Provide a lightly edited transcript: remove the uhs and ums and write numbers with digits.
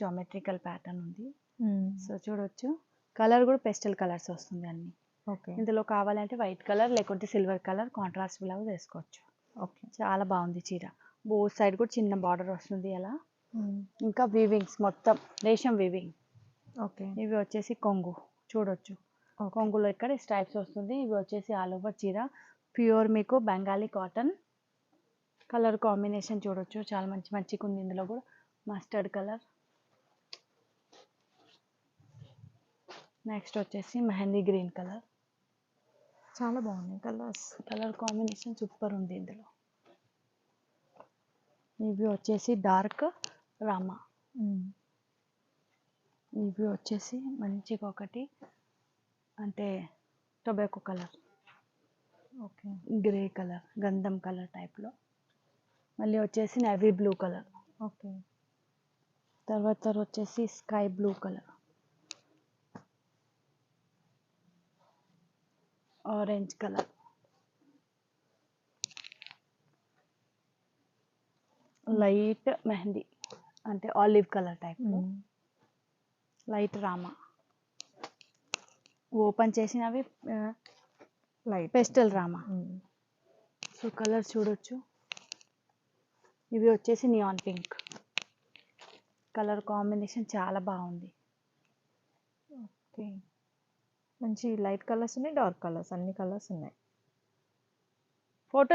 Geometrical pattern ఉంది. హ్మ్. So చూడొచ్చు. కలర్ కూడా పెస్టల్ కలర్స్ వస్తుంది అన్ని. ఓకే. ఇందులో కావాలంటే వైట్ కలర్ లేకుంటే సిల్వర్ కలర్ కాంట్రాస్ట్ బ్లౌజ్ వేసుకోవచ్చు. ఓకే. చాలా బాగుంది చీర. బోత్ సైడ్ కూడా చిన్న బార్డర్ వస్తుంది అలా. హ్మ్. ఇంకా వీవింగ్స్ మొత్తం రేషం వీవింగ్. ఓకే. ఇవి వచ్చేసి కొంగు చూడొచ్చు. ఓకే. కొంగులో ఇక్కడ స్ట్రైప్స్ వస్తుంది. ఇవి వచ్చేసి ఆల్ ఓవర్ చీర ప్యూర్ మీకు బెంగాలీ కాటన్. కలర్ కాంబినేషన్ చూడొచ్చు చాలా మంచిగా ఉంది. ఇందులో కూడా మస్టర్డ్ కలర్. నెక్స్ట్ వచ్చేసి మెహందీ గ్రీన్ కలర్. చాలా బాగున్నాయి కలర్స్. కలర్ కాంబినేషన్ సూపర్ ఉంది ఇందులో. ఇవి వచ్చేసి డార్క్ రామా. హ్మ్. ఇవి వచ్చేసి మంచిగా ఒకటి అంటే tobacco colour, okay. Grey colour, గంధం కలర్ టైప్లో. మళ్ళీ వచ్చేసి నేవీ బ్లూ కలర్. ఓకే. తర్వాత వచ్చేసి sky blue colour, orange colour, light mehndi అంటే ఆలివ్ కలర్ టైప్లో, హ్మ్. లైట్ రామా. ఓపెన్ చేసినవి లైట్ పెస్టల్ రామా. హ్మ్. సో కలర్ చూడొచ్చు. ఇవి వచ్చేసి నియాన్ పింక్. కలర్ కాంబినేషన్ చాలా బాగుంది. ఓకే. మంచి లైట్ కలర్స్ ఉన్నాయి, డార్క్ కలర్స్ అన్ని కలర్స్ ఉన్నాయి.